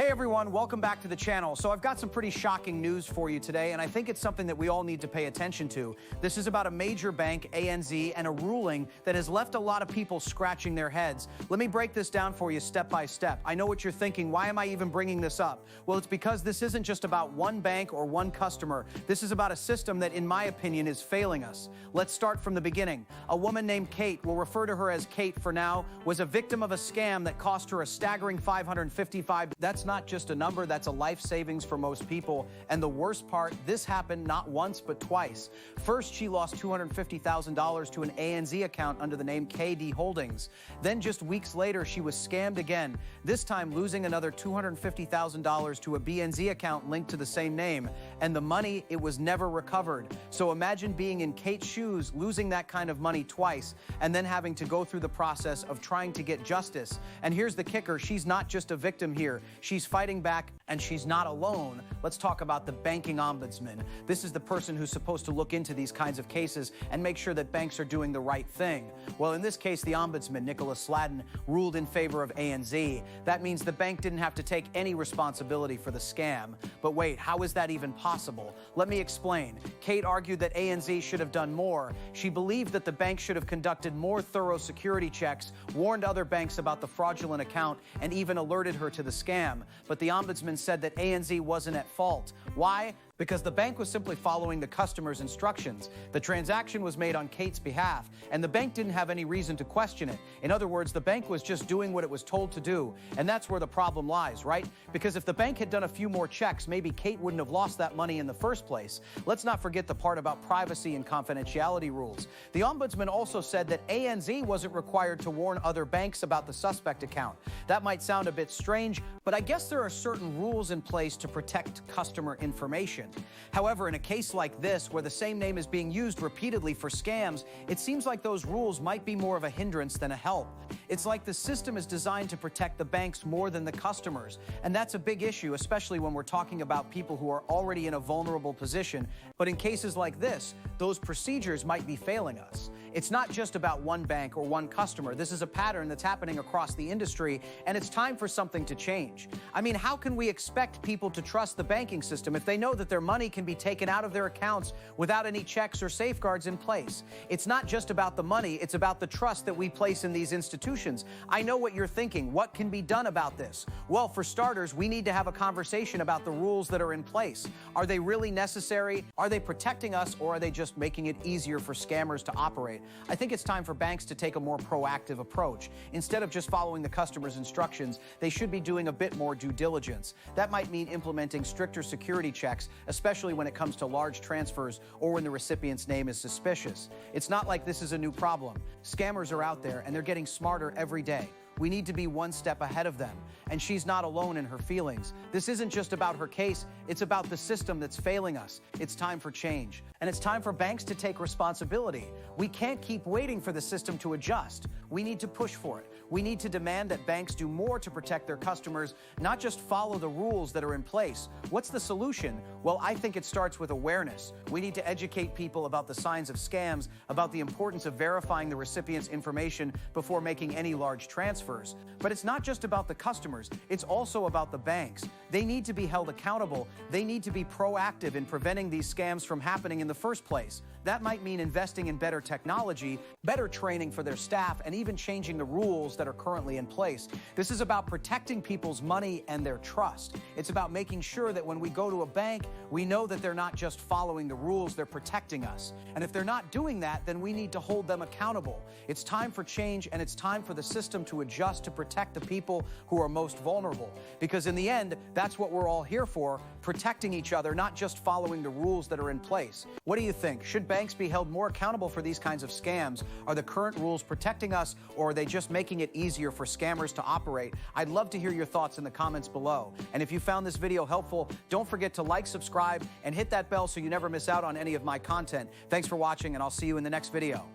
Hey everyone, welcome back to the channel. So I've got some pretty shocking news for you today, and I think it's something that we all need to pay attention to. This is about a major bank, ANZ, and a ruling that has left a lot of people scratching their heads. Let me break this down for you step by step. I know what you're thinking, why am I even bringing this up? Well, it's because this isn't just about one bank or one customer. This is about a system that, in my opinion, is failing us. Let's start from the beginning. A woman named Kate, we'll refer to her as Kate for now, was a victim of a scam that cost her a staggering $555. That's not just a number, that's a life savings for most people. And the worst part, this happened not once, but twice. First, she lost $250,000 to an ANZ account under the name KD Holdings. Then just weeks later, she was scammed again, this time losing another $250,000 to a BNZ account linked to the same name. And the money, it was never recovered. So imagine being in Kate's shoes, losing that kind of money twice, and then having to go through the process of trying to get justice. And here's the kicker, she's not just a victim here. She's fighting back, and she's not alone. Let's talk about the Banking Ombudsman. This is the person who's supposed to look into these kinds of cases and make sure that banks are doing the right thing. Well, in this case, the Ombudsman, Nicholas Sladden, ruled in favor of ANZ. That means the bank didn't have to take any responsibility for the scam. But wait, how is that even possible? Let me explain. Kate argued that ANZ should have done more. She believed that the bank should have conducted more thorough security checks, warned other banks about the fraudulent account, and even alerted her to the scam. But the Ombudsman said that ANZ wasn't at fault. Why? Because the bank was simply following the customer's instructions. The transaction was made on Kate's behalf, and the bank didn't have any reason to question it. In other words, the bank was just doing what it was told to do, and that's where the problem lies, right? Because if the bank had done a few more checks, maybe Kate wouldn't have lost that money in the first place. Let's not forget the part about privacy and confidentiality rules. The Ombudsman also said that ANZ wasn't required to warn other banks about the suspect account. That might sound a bit strange, but I guess there are certain rules in place to protect customer information. However, in a case like this, where the same name is being used repeatedly for scams, it seems like those rules might be more of a hindrance than a help. It's like the system is designed to protect the banks more than the customers. And that's a big issue, especially when we're talking about people who are already in a vulnerable position. But in cases like this, those procedures might be failing us. It's not just about one bank or one customer. This is a pattern that's happening across the industry, and it's time for something to change. I mean, how can we expect people to trust the banking system if they know that their money can be taken out of their accounts without any checks or safeguards in place? It's not just about the money, it's about the trust that we place in these institutions. I know what you're thinking. What can be done about this? Well, for starters, we need to have a conversation about the rules that are in place. Are they really necessary? Are they protecting us, or are they just making it easier for scammers to operate? I think it's time for banks to take a more proactive approach. Instead of just following the customer's instructions, they should be doing a bit more due diligence. That might mean implementing stricter security checks, especially when it comes to large transfers or when the recipient's name is suspicious. It's not like this is a new problem. Scammers are out there, and they're getting smarter every day. We need to be one step ahead of them. And she's not alone in her feelings. This isn't just about her case, it's about the system that's failing us. It's time for change. And it's time for banks to take responsibility. We can't keep waiting for the system to adjust. We need to push for it. We need to demand that banks do more to protect their customers, not just follow the rules that are in place. What's the solution? Well, I think it starts with awareness. We need to educate people about the signs of scams, about the importance of verifying the recipient's information before making any large transfers. But it's not just about the customers, it's also about the banks. They need to be held accountable. They need to be proactive in preventing these scams from happening in the first place. That might mean investing in better technology, better training for their staff, and even changing the rules that are currently in place. This is about protecting people's money and their trust. It's about making sure that when we go to a bank, we know that they're not just following the rules, they're protecting us. And if they're not doing that, then we need to hold them accountable. It's time for change, and it's time for the system to adjust to protect the people who are most vulnerable. Because in the end, that's what we're all here for, protecting each other, not just following the rules that are in place. What do you think? Should banks be held more accountable for these kinds of scams? Are the current rules protecting us, or are they just making it easier for scammers to operate? I'd love to hear your thoughts in the comments below. And if you found this video helpful, don't forget to like, subscribe, and hit that bell so you never miss out on any of my content. Thanks for watching, and I'll see you in the next video.